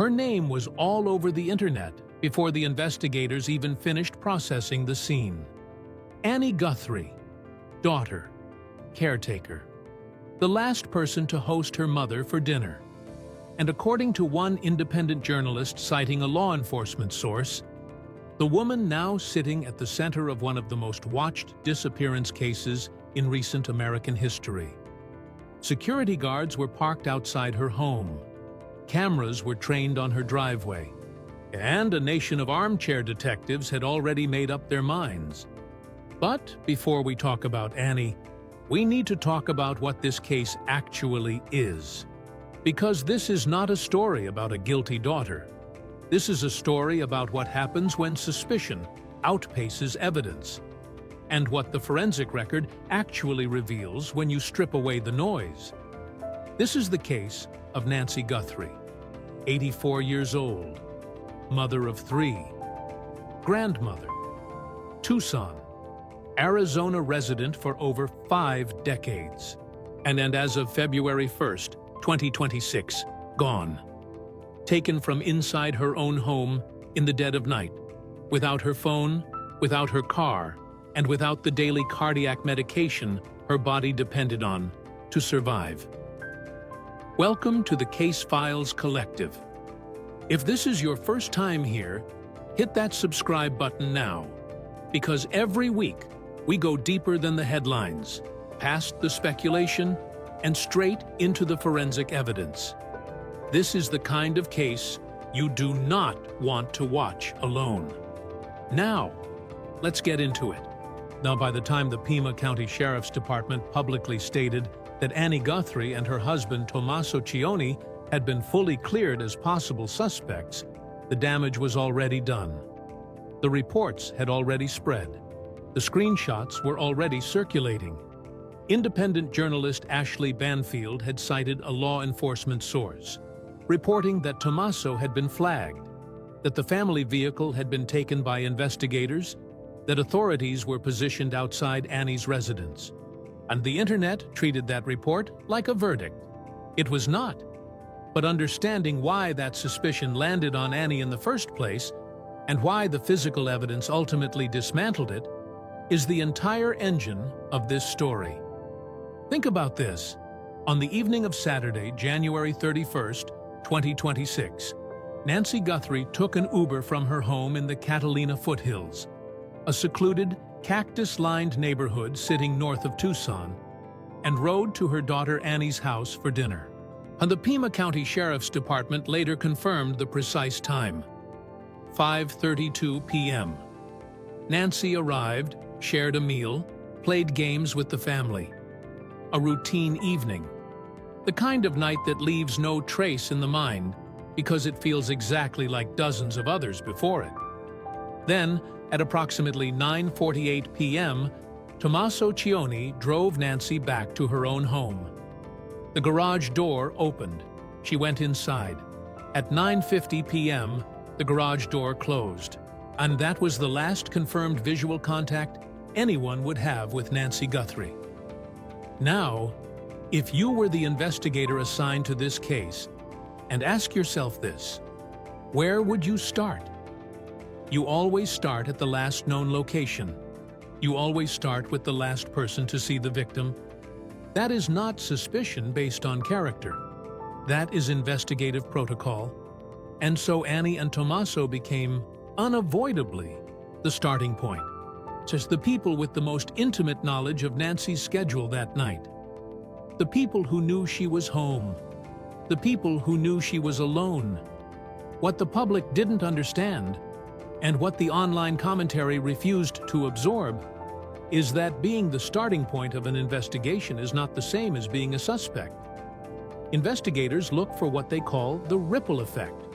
Her name was all over the internet before the investigators even finished processing the scene. Annie Guthrie, daughter, caretaker, the last person to host her mother for dinner. And according to one independent journalist citing a law enforcement source, the woman now sitting at the center of one of the most watched disappearance cases in recent American history. Security guards were parked outside her home. Cameras were trained on her driveway. And a nation of armchair detectives had already made up their minds. But before we talk about Annie, we need to talk about what this case actually is. Because this is not a story about a guilty daughter. This is a story about what happens when suspicion outpaces evidence, and what the forensic record actually reveals when you strip away the noise. This is the case of Nancy Guthrie, 84 years old, mother of 3, grandmother, Tucson, Arizona resident for over 5 decades, and as of February 1st, 2026, gone. Taken from inside her own home in the dead of night, without her phone, without her car, and without the daily cardiac medication her body depended on to survive. Welcome to the Case Files Collective. If this is your first time here, hit that subscribe button now, because every week we go deeper than the headlines, past the speculation, and straight into the forensic evidence. This is the kind of case you do not want to watch alone. Now, let's get into it. Now, by the time the Pima County Sheriff's Department publicly stated that Annie Guthrie and her husband Tommaso Cioni had been fully cleared as possible suspects, the damage was already done. The reports had already spread. The screenshots were already circulating. Independent journalist Ashley Banfield had cited a law enforcement source, reporting that Tommaso had been flagged, that the family vehicle had been taken by investigators, that authorities were positioned outside Annie's residence. And the internet treated that report like a verdict. It was not. But understanding why that suspicion landed on Annie in the first place, and why the physical evidence ultimately dismantled it, is the entire engine of this story. Think about this. On the evening of Saturday, January 31st, 2026, Nancy Guthrie took an Uber from her home in the Catalina foothills, a secluded, cactus-lined neighborhood sitting north of Tucson, and rode to her daughter Annie's house for dinner. And the Pima County Sheriff's Department later confirmed the precise time: 5:32 p.m. Nancy arrived, shared a meal, played games with the family. A routine evening. The kind of night that leaves no trace in the mind because it feels exactly like dozens of others before it. Then, at approximately 9:48 p.m., Tommaso Cioni drove Nancy back to her own home. The garage door opened. She went inside. At 9:50 p.m., the garage door closed. And that was the last confirmed visual contact anyone would have with Nancy Guthrie. Now, if you were the investigator assigned to this case, and ask yourself this, where would you start? You always start at the last known location. You always start with the last person to see the victim. That is not suspicion based on character. That is investigative protocol. And so Annie and Tommaso became, unavoidably, the starting point. Just the people with the most intimate knowledge of Nancy's schedule that night. The people who knew she was home. The people who knew she was alone. What the public didn't understand, and what the online commentary refused to absorb, is that being the starting point of an investigation is not the same as being a suspect. Investigators look for what they call the ripple effect.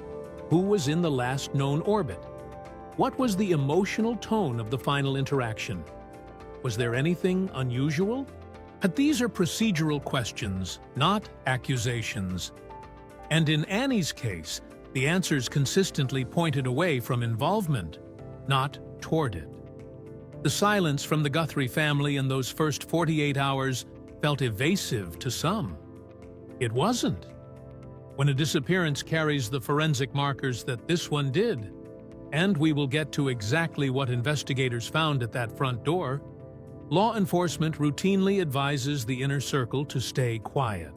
Who was in the last known orbit? What was the emotional tone of the final interaction? Was there anything unusual? But these are procedural questions, not accusations. And in Annie's case, the answers consistently pointed away from involvement, not toward it. The silence from the Guthrie family in those first 48 hours felt evasive to some. It wasn't. when a disappearance carries the forensic markers that this one did. And we will get to exactly what investigators found at that front door. Law enforcement routinely advises the inner circle to stay quiet.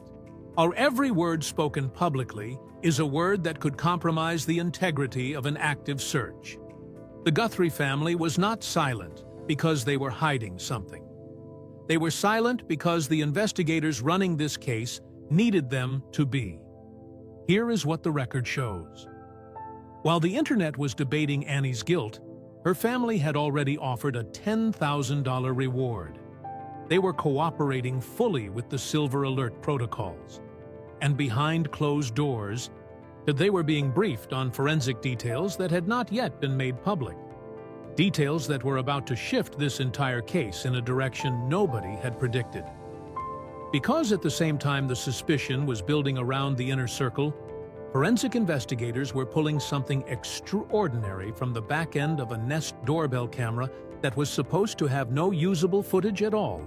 Our every word spoken publicly is a word that could compromise the integrity of an active search. The Guthrie family was not silent because they were hiding something. They were silent because the investigators running this case needed them to be. Here is what the record shows. While the internet was debating Annie's guilt, her family had already offered a $10,000 reward. They were cooperating fully with the Silver Alert protocols. And behind closed doors, they were being briefed on forensic details that had not yet been made public. Details that were about to shift this entire case in a direction nobody had predicted. Because at the same time the suspicion was building around the inner circle, forensic investigators were pulling something extraordinary from the back end of a Nest doorbell camera that was supposed to have no usable footage at all.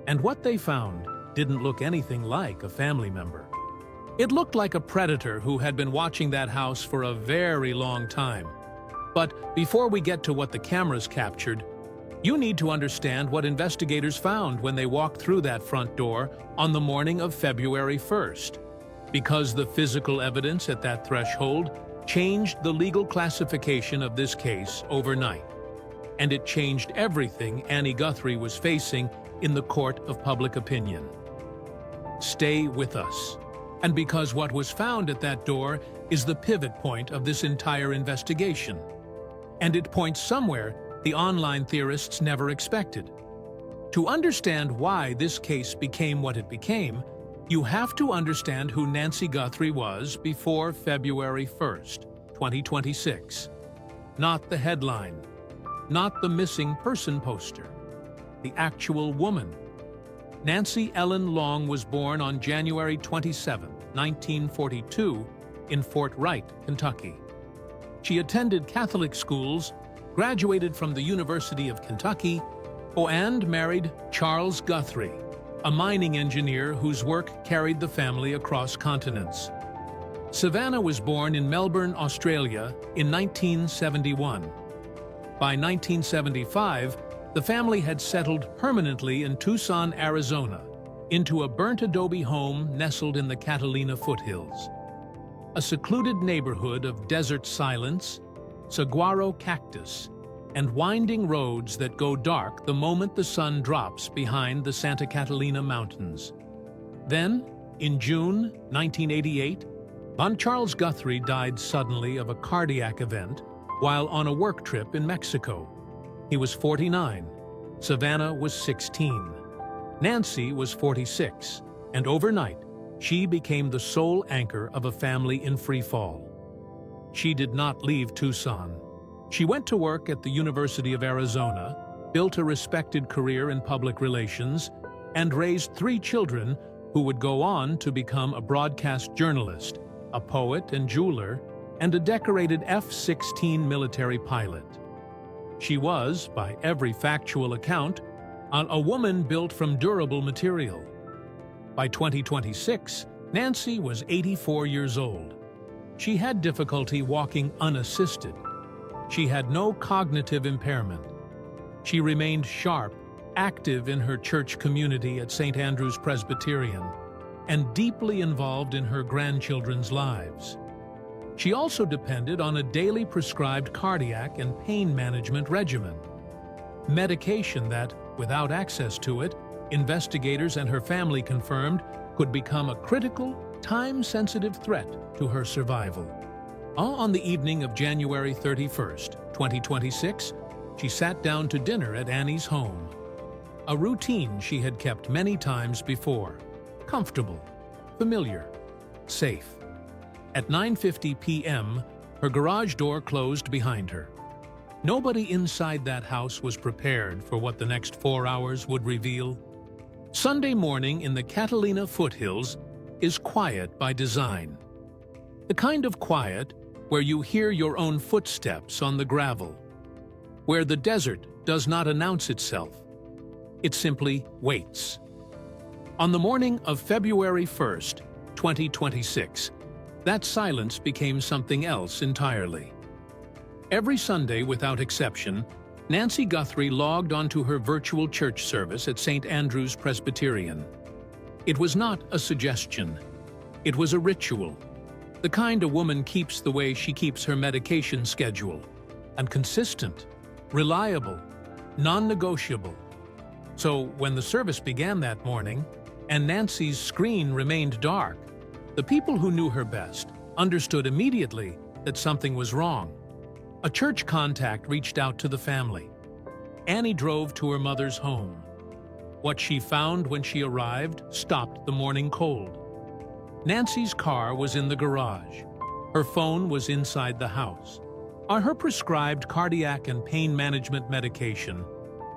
And what they found didn't look anything like a family member. It looked like a predator who had been watching that house for a very long time. But before we get to what the cameras captured, you need to understand what investigators found when they walked through that front door on the morning of February 1st. Because the physical evidence at that threshold changed the legal classification of this case overnight. And it changed everything Annie Guthrie was facing in the court of public opinion. Stay with us. And because what was found at that door is the pivot point of this entire investigation. And it points somewhere the online theorists never expected. To understand why this case became what it became, you have to understand who Nancy Guthrie was before February 1st, 2026. Not the headline, not the missing person poster, the actual woman. Nancy Ellen Long was born on January 27, 1942, in Fort Wright, Kentucky. She attended Catholic schools, graduated from the University of Kentucky, and married Charles Guthrie, a mining engineer whose work carried the family across continents. Savannah was born in Melbourne, Australia, in 1971. By 1975, the family had settled permanently in Tucson, Arizona, into a burnt adobe home nestled in the Catalina foothills. A secluded neighborhood of desert silence, saguaro cactus, and winding roads that go dark the moment the sun drops behind the Santa Catalina Mountains. Then, in June 1988, Charles Guthrie died suddenly of a cardiac event while on a work trip in Mexico. He was 49, Savannah was 16, Nancy was 46, and overnight, she became the sole anchor of a family in free fall. She did not leave Tucson. She went to work at the University of Arizona, built a respected career in public relations, and raised 3 children who would go on to become a broadcast journalist, a poet and jeweler, and a decorated F-16 military pilot. She was, by every factual account, a woman built from durable material. By 2026, Nancy was 84 years old. She had difficulty walking unassisted. She had no cognitive impairment. She remained sharp, active in her church community at St. Andrew's Presbyterian, and deeply involved in her grandchildren's lives. She also depended on a daily prescribed cardiac and pain management regimen, medication that, without access to it, investigators and her family confirmed could become a critical, time-sensitive threat to her survival. On the evening of January 31st, 2026, she sat down to dinner at Annie's home. A routine she had kept many times before. Comfortable, familiar, safe. At 9:50 p.m., her garage door closed behind her. Nobody inside that house was prepared for what the next 4 hours would reveal. Sunday morning in the Catalina foothills is quiet by design. The kind of quiet where you hear your own footsteps on the gravel, where the desert does not announce itself. It simply waits. On the morning of February 1st, 2026, that silence became something else entirely. Every Sunday, without exception, Nancy Guthrie logged onto her virtual church service at St. Andrew's Presbyterian. It was not a suggestion. It was a ritual. The kind a woman keeps the way she keeps her medication schedule. And consistent, reliable, non-negotiable. So when the service began that morning, and Nancy's screen remained dark, the people who knew her best understood immediately that something was wrong. A church contact reached out to the family. Annie drove to her mother's home. What she found when she arrived stopped the morning cold. Nancy's car was in the garage. Her phone was inside the house. On her prescribed cardiac and pain management medication,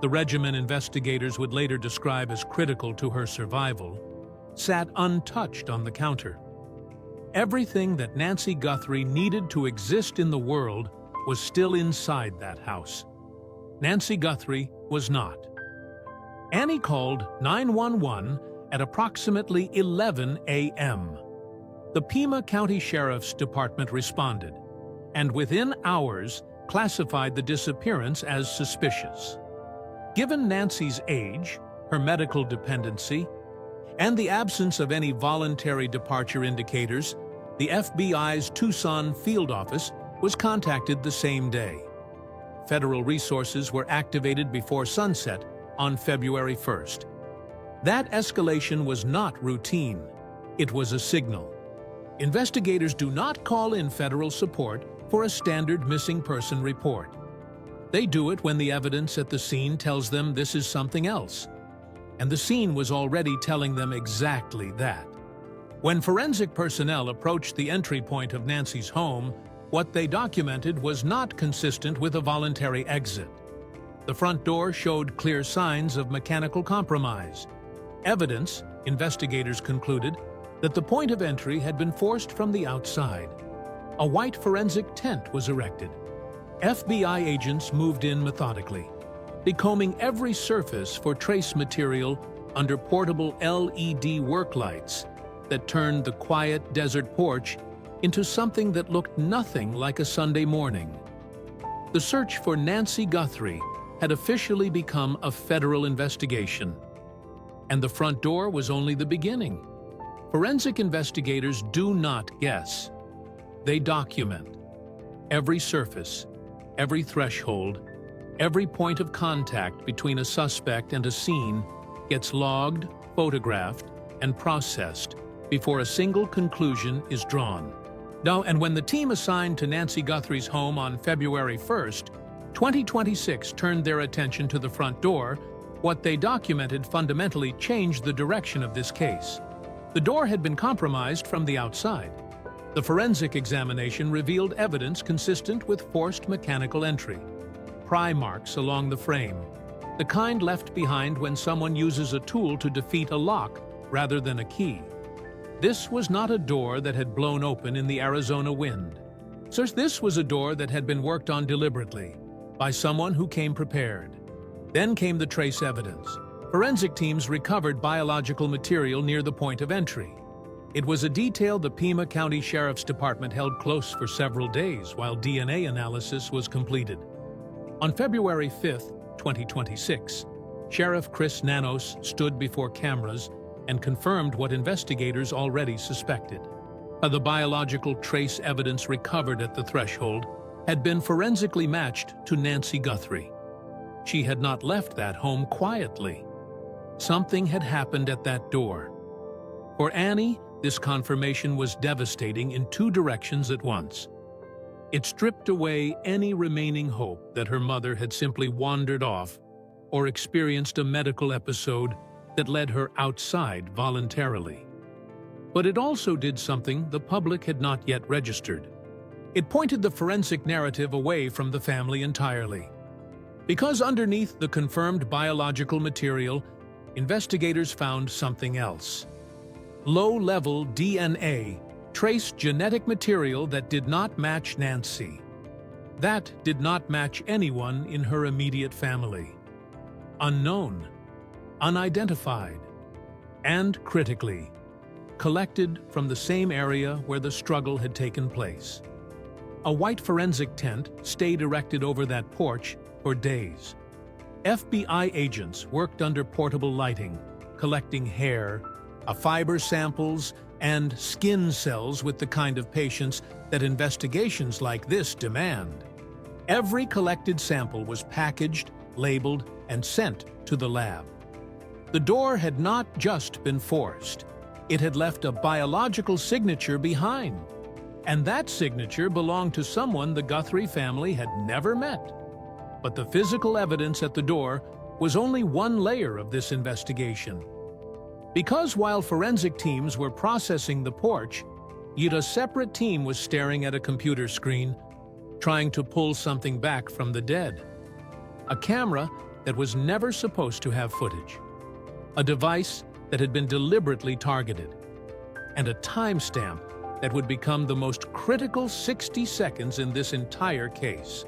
the regimen investigators would later describe as critical to her survival, sat untouched on the counter. Everything that Nancy Guthrie needed to exist in the world was still inside that house. Nancy Guthrie was not. Annie called 911 at approximately 11 a.m. The Pima County Sheriff's Department responded, and within hours classified the disappearance as suspicious. Given Nancy's age, her medical dependency, and the absence of any voluntary departure indicators, the FBI's Tucson field office was contacted the same day. Federal resources were activated before sunset on February 1st. That escalation was not routine. It was a signal. Investigators do not call in federal support for a standard missing person report. They do it when the evidence at the scene tells them this is something else. And the scene was already telling them exactly that. When forensic personnel approached the entry point of Nancy's home, what they documented was not consistent with a voluntary exit. The front door showed clear signs of mechanical compromise. Evidence, investigators concluded, that the point of entry had been forced from the outside. A white forensic tent was erected. FBI agents moved in methodically, becombing every surface for trace material under portable LED work lights that turned the quiet desert porch into something that looked nothing like a Sunday morning. The search for Nancy Guthrie had officially become a federal investigation. And the front door was only the beginning. Forensic investigators do not guess. They document. Every surface, every threshold, every point of contact between a suspect and a scene gets logged, photographed, and processed before a single conclusion is drawn. Now, and when the team assigned to Nancy Guthrie's home on February 1st, 2026 turned their attention to the front door, what they documented fundamentally changed the direction of this case. The door had been compromised from the outside. The forensic examination revealed evidence consistent with forced mechanical entry. Pry marks along the frame, the kind left behind when someone uses a tool to defeat a lock rather than a key. This was not a door that had blown open in the Arizona wind. So this was a door that had been worked on deliberately, by someone who came prepared. Then came the trace evidence. Forensic teams recovered biological material near the point of entry. It was a detail the Pima County Sheriff's Department held close for several days while DNA analysis was completed. On February 5, 2026, Sheriff Chris Nanos stood before cameras and confirmed what investigators already suspected. The biological trace evidence recovered at the threshold had been forensically matched to Nancy Guthrie. She had not left that home quietly. Something had happened at that door. For Annie, this confirmation was devastating in two directions at once. It stripped away any remaining hope that her mother had simply wandered off or experienced a medical episode that led her outside voluntarily. But it also did something the public had not yet registered. It pointed the forensic narrative away from the family entirely. Because underneath the confirmed biological material, investigators found something else. Low-level DNA traced genetic material that did not match Nancy. That did not match anyone in her immediate family. Unknown, unidentified, and critically, collected from the same area where the struggle had taken place. A white forensic tent stayed erected over that porch for days. FBI agents worked under portable lighting, collecting hair, fiber samples, and skin cells with the kind of patience that investigations like this demand. Every collected sample was packaged, labeled, and sent to the lab. The door had not just been forced. It had left a biological signature behind. And that signature belonged to someone the Guthrie family had never met. But the physical evidence at the door was only one layer of this investigation. Because while forensic teams were processing the porch, yet a separate team was staring at a computer screen, trying to pull something back from the dead. A camera that was never supposed to have footage. A device that had been deliberately targeted. And a timestamp that would become the most critical 60 seconds in this entire case.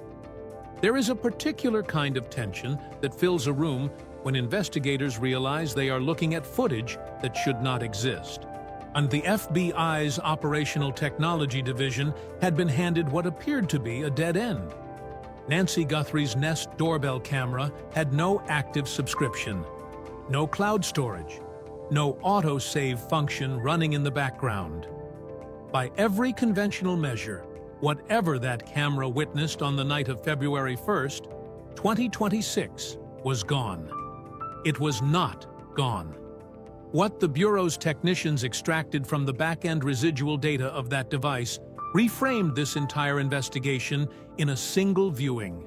There is a particular kind of tension that fills a room when investigators realize they are looking at footage that should not exist. And the FBI's Operational Technology Division had been handed what appeared to be a dead end. Nancy Guthrie's Nest doorbell camera had no active subscription, no cloud storage, no autosave function running in the background. By every conventional measure, whatever that camera witnessed on the night of February 1st, 2026 was gone. It was not gone. What the Bureau's technicians extracted from the back-end residual data of that device reframed this entire investigation in a single viewing.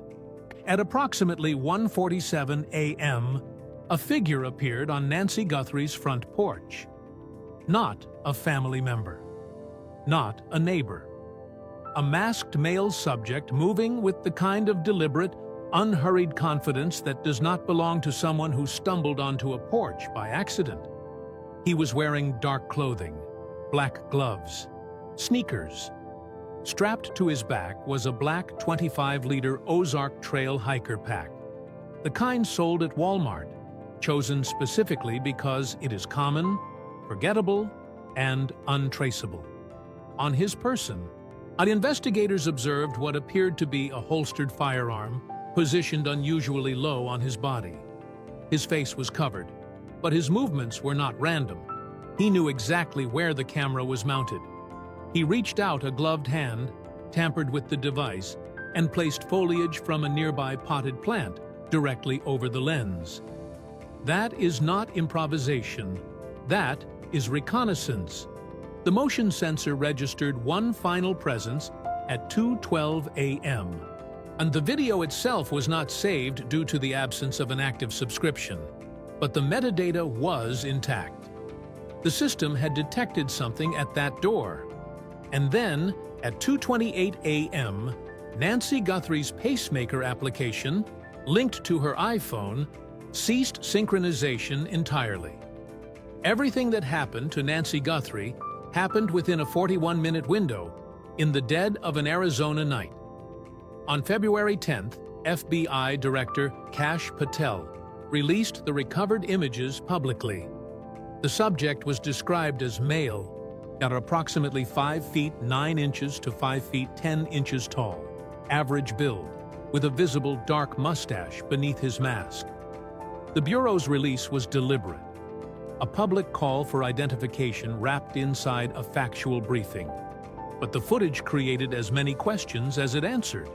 At approximately 1:47 a.m., a figure appeared on Nancy Guthrie's front porch. Not a family member. Not a neighbor. A masked male subject moving with the kind of deliberate, unhurried confidence that does not belong to someone who stumbled onto a porch by accident. He was wearing dark clothing, black gloves, sneakers. Strapped to his back was a black 25-liter Ozark Trail hiker pack, the kind sold at Walmart, chosen specifically because it is common, forgettable, and untraceable. On his person, investigators observed what appeared to be a holstered firearm positioned unusually low on his body. His face was covered, but his movements were not random. He knew exactly where the camera was mounted. He reached out a gloved hand, tampered with the device, and placed foliage from a nearby potted plant directly over the lens. That is not improvisation. That is reconnaissance. The motion sensor registered one final presence at 2:12 a.m., and the video itself was not saved due to the absence of an active subscription, but the metadata was intact. The system had detected something at that door. And then, at 2:28 a.m., Nancy Guthrie's pacemaker application, linked to her iPhone, ceased synchronization entirely. Everything that happened to Nancy Guthrie happened within a 41-minute window, in the dead of an Arizona night. On February 10th, FBI Director Kash Patel released the recovered images publicly. The subject was described as male, at approximately 5 feet 9 inches to 5 feet 10 inches tall, average build, with a visible dark mustache beneath his mask. The Bureau's release was deliberate, a public call for identification wrapped inside a factual briefing. But the footage created as many questions as it answered.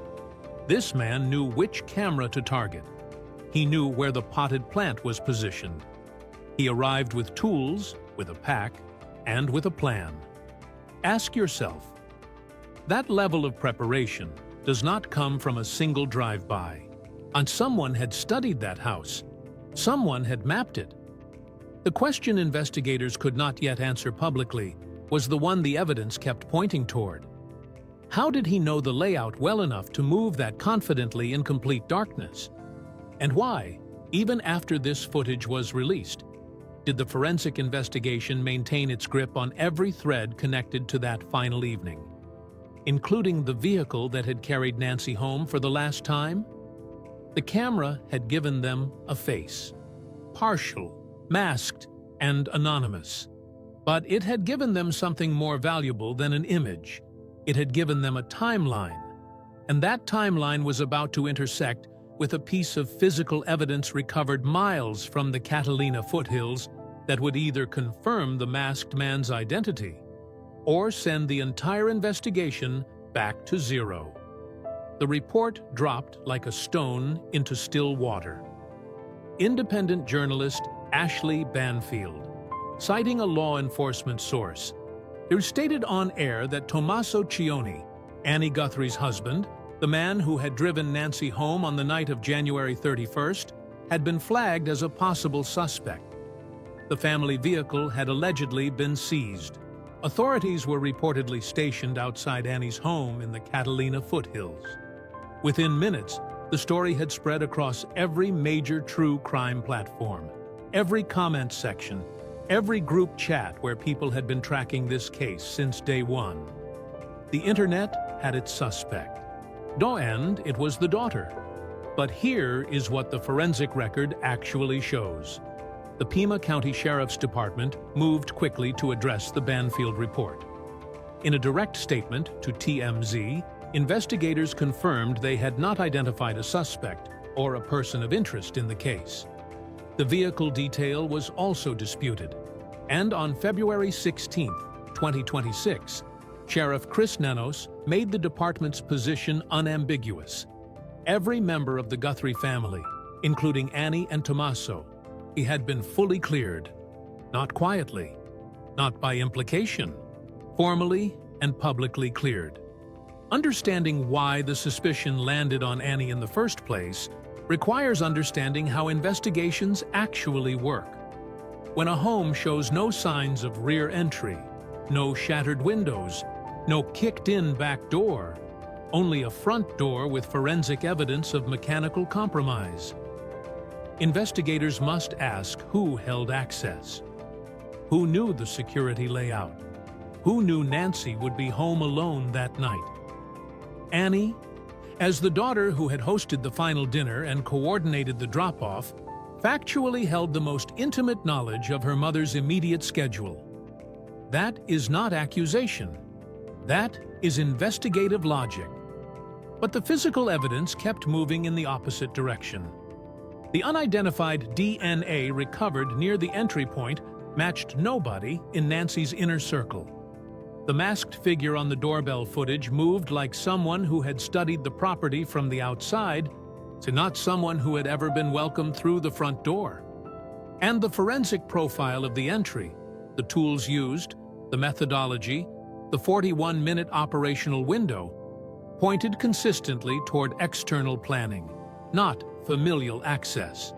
This man knew which camera to target. He knew where the potted plant was positioned. He arrived with tools, with a pack, and with a plan. Ask yourself, that level of preparation does not come from a single drive-by. And someone had studied that house. Someone had mapped it. The question investigators could not yet answer publicly was the one the evidence kept pointing toward. How did he know the layout well enough to move that confidently in complete darkness? And why, even after this footage was released, did the forensic investigation maintain its grip on every thread connected to that final evening, including the vehicle that had carried Nancy home for the last time? The camera had given them a face, partial, masked, and anonymous. But it had given them something more valuable than an image. It had given them a timeline. And that timeline was about to intersect with a piece of physical evidence recovered miles from the Catalina foothills that would either confirm the masked man's identity or send the entire investigation back to zero. The report dropped like a stone into still water. Independent journalist Ashley Banfield, citing a law enforcement source, who stated on air that Tommaso Cioni, Annie Guthrie's husband, the man who had driven Nancy home on the night of January 31st, had been flagged as a possible suspect. The family vehicle had allegedly been seized. Authorities were reportedly stationed outside Annie's home in the Catalina foothills. Within minutes, the story had spread across every major true crime platform, every comment section, every group chat where people had been tracking this case since day one. The internet had its suspect. No end, it was the daughter. But here is what the forensic record actually shows. The Pima County Sheriff's Department moved quickly to address the Banfield report. In a direct statement to TMZ, investigators confirmed they had not identified a suspect or a person of interest in the case. The vehicle detail was also disputed. And on February 16, 2026, Sheriff Chris Nanos made the department's position unambiguous. Every member of the Guthrie family, including Annie and Tommaso, he had been fully cleared. Not quietly, not by implication, formally and publicly cleared. Understanding why the suspicion landed on Annie in the first place requires understanding how investigations actually work. When a home shows no signs of rear entry, no shattered windows, no kicked-in back door, only a front door with forensic evidence of mechanical compromise. Investigators must ask who held access, who knew the security layout, who knew Nancy would be home alone that night. Annie, as the daughter who had hosted the final dinner and coordinated the drop-off, factually held the most intimate knowledge of her mother's immediate schedule. That is not accusation. That is investigative logic. But the physical evidence kept moving in the opposite direction. The unidentified DNA recovered near the entry point matched nobody in Nancy's inner circle. The masked figure on the doorbell footage moved like someone who had studied the property from the outside to not someone who had ever been welcomed through the front door. And the forensic profile of the entry, the tools used, the methodology, the 41-minute operational window, pointed consistently toward external planning, not familial access.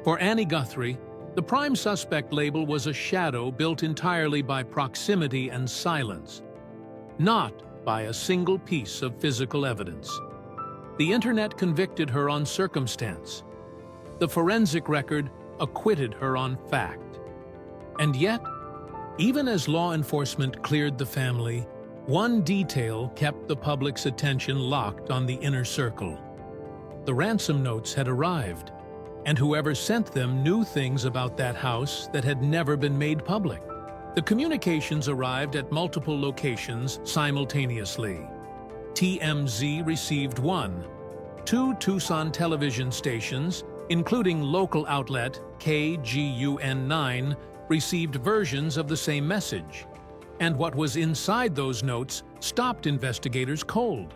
For Annie Guthrie, the prime suspect label was a shadow built entirely by proximity and silence, not by a single piece of physical evidence. The internet convicted her on circumstance. The forensic record acquitted her on fact. And yet, even as law enforcement cleared the family, one detail kept the public's attention locked on the inner circle. The ransom notes had arrived, and whoever sent them knew things about that house that had never been made public. The communications arrived at multiple locations simultaneously. TMZ received one. Two Tucson television stations, including local outlet KGUN9, received versions of the same message. And what was inside those notes stopped investigators cold.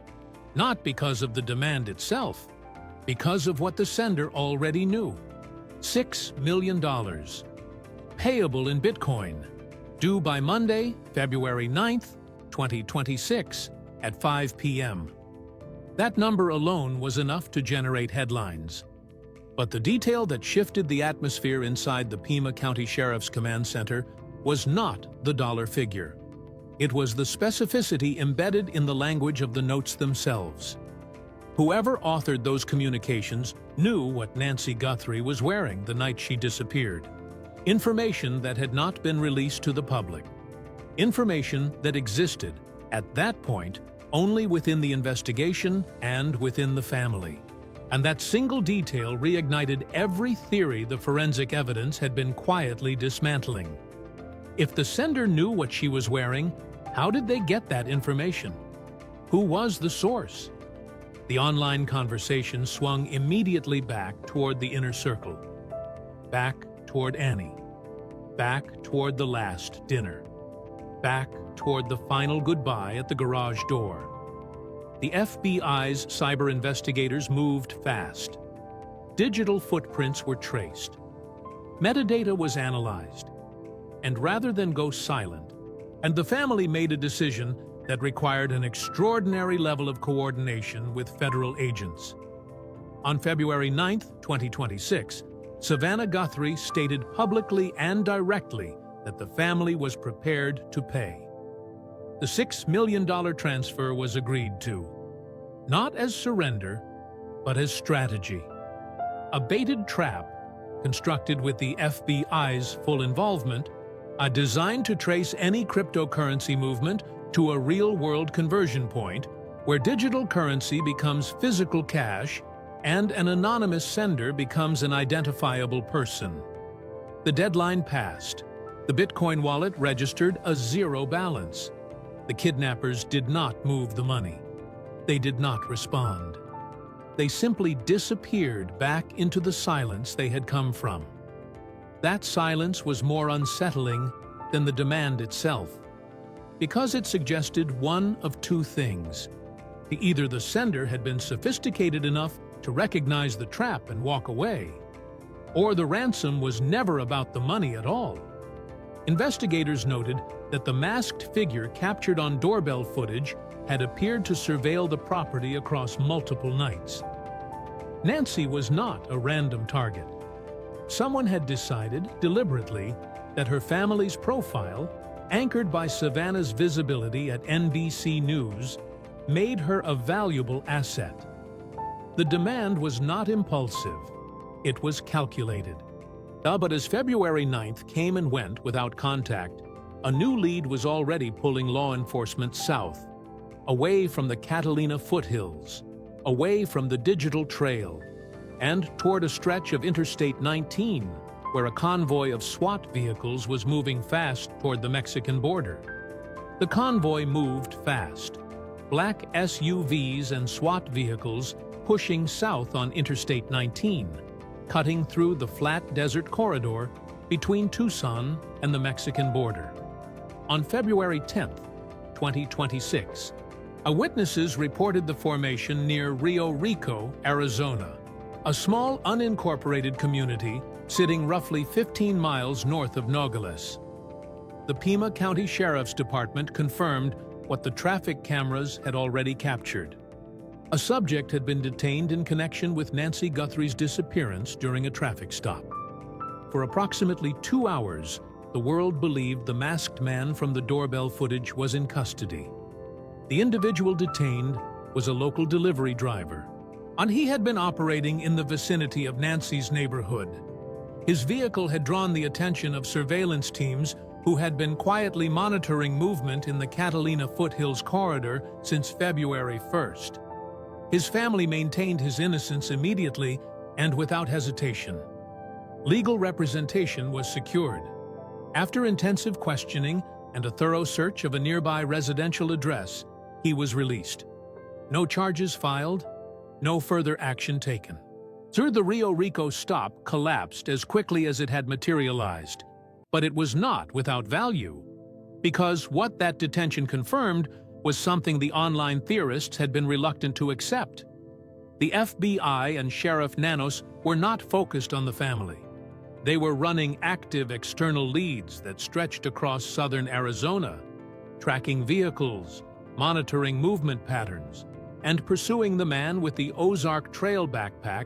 Not because of the demand itself, because of what the sender already knew. $6 million. Payable in Bitcoin. Due by Monday, February 9th, 2026, at 5 p.m. That number alone was enough to generate headlines. But the detail that shifted the atmosphere inside the Pima County Sheriff's Command Center was not the dollar figure. It was the specificity embedded in the language of the notes themselves. Whoever authored those communications knew what Nancy Guthrie was wearing the night she disappeared. Information that had not been released to the public. Information that existed, at that point, only within the investigation and within the family. And that single detail reignited every theory the forensic evidence had been quietly dismantling. If the sender knew what she was wearing, how did they get that information? Who was the source? The online conversation swung immediately back toward the inner circle, back toward Annie, back toward the last dinner, back toward the final goodbye at the garage door. The FBI's cyber investigators moved fast. Digital footprints were traced. Metadata was analyzed. And rather than go silent, and the family made a decision that required an extraordinary level of coordination with federal agents. On February 9, 2026, Savannah Guthrie stated publicly and directly that the family was prepared to pay. The $6 million transfer was agreed to, not as surrender, but as strategy. A baited trap, constructed with the FBI's full involvement, designed to trace any cryptocurrency movement to a real-world conversion point where digital currency becomes physical cash and an anonymous sender becomes an identifiable person. The deadline passed. The Bitcoin wallet registered a zero balance. The kidnappers did not move the money. They did not respond. They simply disappeared back into the silence they had come from. That silence was more unsettling than the demand itself, because it suggested one of two things. Either the sender had been sophisticated enough to recognize the trap and walk away, or the ransom was never about the money at all. Investigators noted that the masked figure captured on doorbell footage had appeared to surveil the property across multiple nights. Nancy was not a random target. Someone had decided, deliberately, that her family's profile, anchored by Savannah's visibility at NBC News, made her a valuable asset. The demand was not impulsive. It was calculated. But as February 9th came and went without contact, a new lead was already pulling law enforcement south, away from the Catalina foothills, away from the digital trail, and toward a stretch of Interstate 19, where a convoy of SWAT vehicles was moving fast toward the Mexican border. The convoy moved fast. Black SUVs and SWAT vehicles pushing south on Interstate 19, cutting through the flat desert corridor between Tucson and the Mexican border. On February 10, 2026, witnesses reported the formation near Rio Rico, Arizona, a small unincorporated community sitting roughly 15 miles north of Nogales. The Pima County Sheriff's Department confirmed what the traffic cameras had already captured. A subject had been detained in connection with Nancy Guthrie's disappearance during a traffic stop. For approximately 2 hours, the world believed the masked man from the doorbell footage was in custody. The individual detained was a local delivery driver, and he had been operating in the vicinity of Nancy's neighborhood. His vehicle had drawn the attention of surveillance teams who had been quietly monitoring movement in the Catalina foothills corridor since February 1st. His family maintained his innocence immediately and without hesitation. Legal representation was secured. After intensive questioning and a thorough search of a nearby residential address, he was released. No charges filed, no further action taken. The Rio Rico stop collapsed as quickly as it had materialized, but it was not without value, because what that detention confirmed was something the online theorists had been reluctant to accept. The FBI and Sheriff Nanos were not focused on the family. They were running active external leads that stretched across southern Arizona, tracking vehicles, monitoring movement patterns, and pursuing the man with the Ozark Trail backpack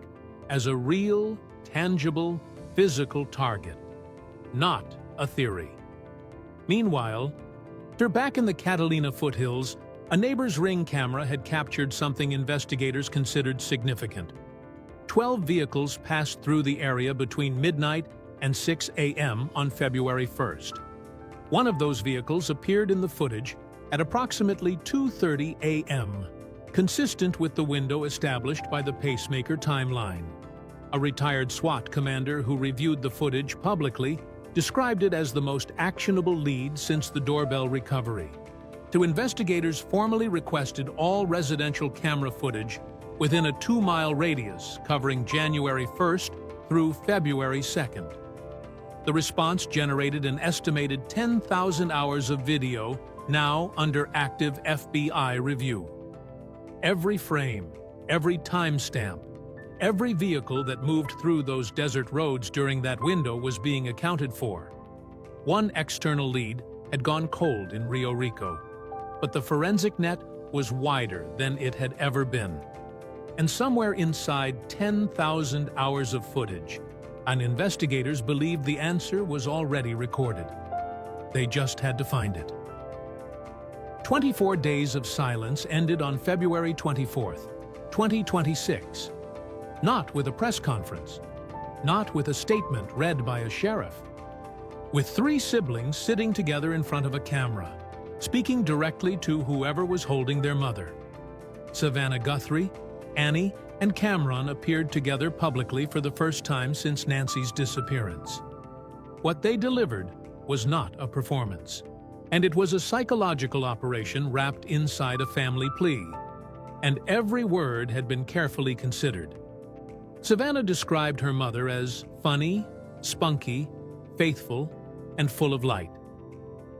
as a real, tangible, physical target, not a theory. Meanwhile, back in the Catalina foothills, a neighbor's Ring camera had captured something investigators considered significant. 12 vehicles passed through the area between midnight and 6 a.m. on February 1st. One of those vehicles appeared in the footage at approximately 2:30 a.m., consistent with the window established by the pacemaker timeline. A retired SWAT commander who reviewed the footage publicly described it as the most actionable lead since the doorbell recovery. Investigators formally requested all residential camera footage within a 2-mile radius covering January 1st through February 2nd. The response generated an estimated 10,000 hours of video now under active FBI review. Every frame, every timestamp, every vehicle that moved through those desert roads during that window was being accounted for. One external lead had gone cold in Rio Rico, but the forensic net was wider than it had ever been. And somewhere inside 10,000 hours of footage, investigators believed the answer was already recorded. They just had to find it. 24 days of silence ended on February 24th, 2026. Not with a press conference, not with a statement read by a sheriff. With 3 siblings sitting together in front of a camera, speaking directly to whoever was holding their mother. Savannah Guthrie, Annie, and Cameron appeared together publicly for the first time since Nancy's disappearance. What they delivered was not a performance, and it was a psychological operation wrapped inside a family plea, and every word had been carefully considered. Savannah described her mother as funny, spunky, faithful, and full of light.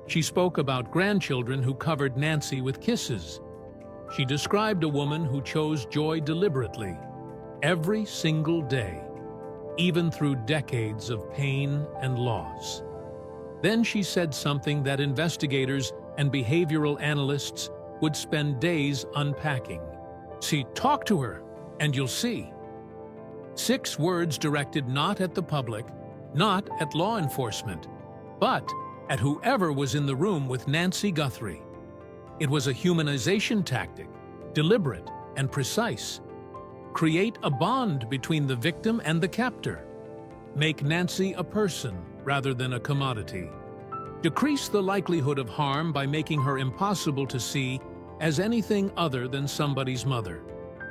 She spoke about grandchildren who covered Nancy with kisses. She described a woman who chose joy deliberately, every single day, even through decades of pain and loss. Then she said something that investigators and behavioral analysts would spend days unpacking. "See, talk to her, and you'll see." 6 words directed not at the public, not at law enforcement, but at whoever was in the room with Nancy Guthrie. It was a humanization tactic, deliberate and precise. Create a bond between the victim and the captor. Make Nancy a person rather than a commodity. Decrease the likelihood of harm by making her impossible to see as anything other than somebody's mother.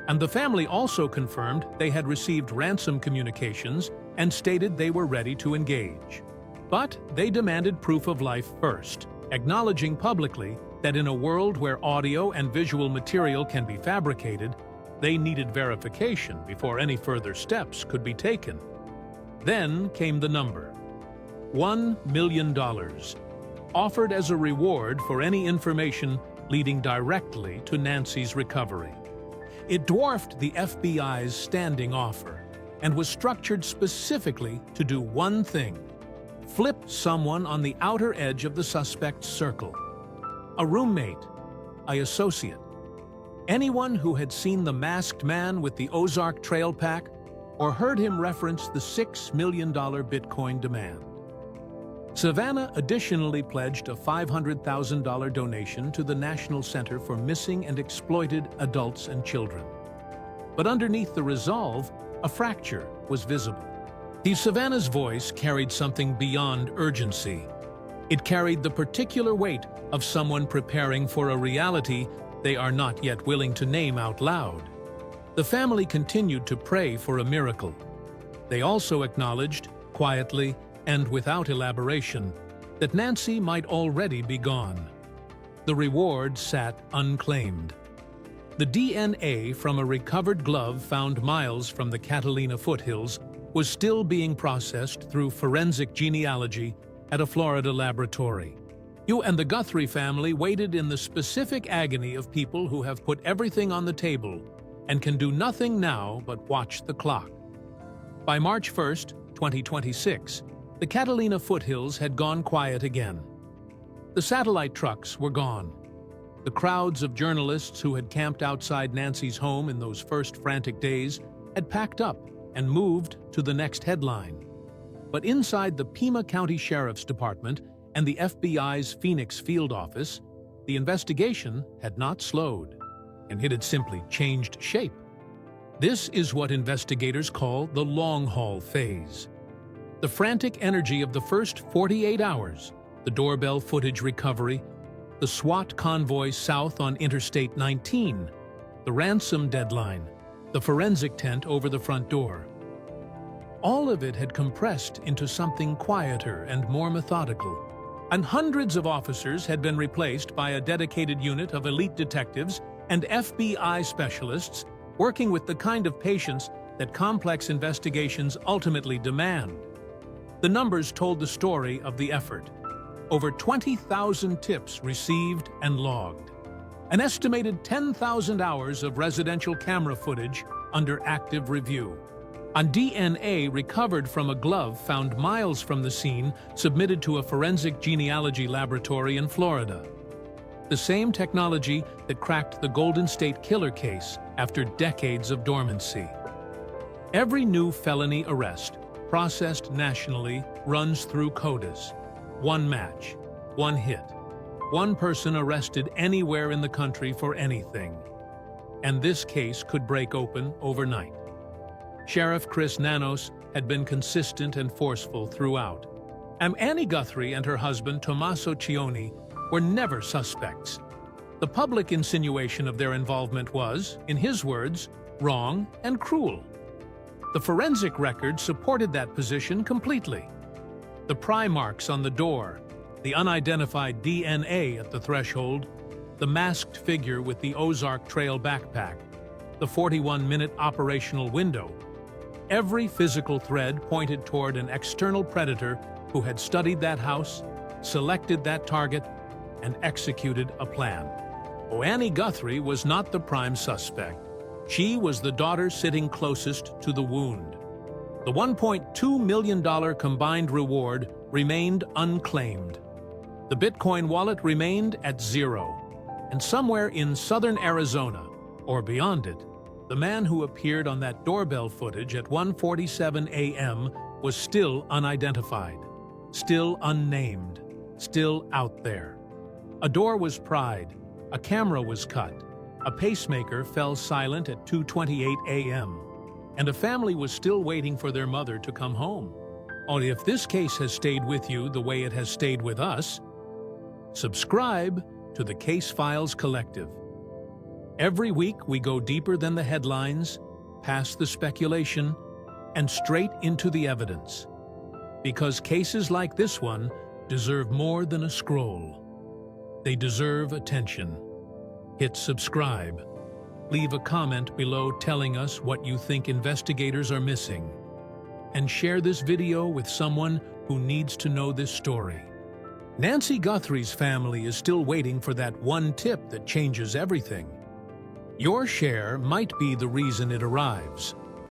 And the family also confirmed they had received ransom communications and stated they were ready to engage. But they demanded proof of life first, acknowledging publicly that in a world where audio and visual material can be fabricated, they needed verification before any further steps could be taken. Then came the number: $1 million, offered as a reward for any information leading directly to Nancy's recovery. It dwarfed the FBI's standing offer and was structured specifically to do one thing: flip someone on the outer edge of the suspect's circle. A roommate, an associate, anyone who had seen the masked man with the Ozark Trail pack or heard him reference the $6 million Bitcoin demand. Savannah additionally pledged a $500,000 donation to the National Center for Missing and Exploited Adults and Children. But underneath the resolve, a fracture was visible. Savannah's voice carried something beyond urgency. It carried the particular weight of someone preparing for a reality they are not yet willing to name out loud. The family continued to pray for a miracle. They also acknowledged, quietly and without elaboration, that Nancy might already be gone. The reward sat unclaimed. The DNA from a recovered glove found miles from the Catalina foothills was still being processed through forensic genealogy at a Florida laboratory. You and the Guthrie family waited in the specific agony of people who have put everything on the table and can do nothing now but watch the clock. By March 1st, 2026, the Catalina foothills had gone quiet again. The satellite trucks were gone. The crowds of journalists who had camped outside Nancy's home in those first frantic days had packed up and moved to the next headline. But inside the Pima County Sheriff's Department and the FBI's Phoenix field office, the investigation had not slowed, and it had simply changed shape. This is what investigators call the long-haul phase. The frantic energy of the first 48 hours, the doorbell footage recovery, the SWAT convoy south on Interstate 19, the ransom deadline, the forensic tent over the front door. All of it had compressed into something quieter and more methodical. And hundreds of officers had been replaced by a dedicated unit of elite detectives and FBI specialists working with the kind of patience that complex investigations ultimately demand. The numbers told the story of the effort. Over 20,000 tips received and logged. An estimated 10,000 hours of residential camera footage under active review. On DNA recovered from a glove found miles from the scene submitted to a forensic genealogy laboratory in Florida. The same technology that cracked the Golden State Killer case after decades of dormancy. Every new felony arrest, processed nationally, runs through CODIS. One match, one hit, one person arrested anywhere in the country for anything. And this case could break open overnight. Sheriff Chris Nanos had been consistent and forceful throughout. Annie Guthrie and her husband Tommaso Cioni were never suspects. The public insinuation of their involvement was, in his words, wrong and cruel. The forensic record supported that position completely. The pry marks on the door, the unidentified DNA at the threshold, the masked figure with the Ozark Trail backpack, the 41-minute operational window. Every physical thread pointed toward an external predator who had studied that house, selected that target, and executed a plan. Annie Guthrie was not the prime suspect. She was the daughter sitting closest to the wound. The $1.2 million combined reward remained unclaimed. The Bitcoin wallet remained at zero. And somewhere in southern Arizona, or beyond it, the man who appeared on that doorbell footage at 1:47 a.m. was still unidentified, still unnamed, still out there. A door was pried, a camera was cut, a pacemaker fell silent at 2:28 a.m., and a family was still waiting for their mother to come home. Only if this case has stayed with you the way it has stayed with us, subscribe to the Case Files Collective. Every week we go deeper than the headlines, past the speculation, and straight into the evidence. Because cases like this one deserve more than a scroll. They deserve attention. Hit subscribe. Leave a comment below telling us what you think investigators are missing. And share this video with someone who needs to know this story. Nancy Guthrie's family is still waiting for that one tip that changes everything. Your share might be the reason it arrives.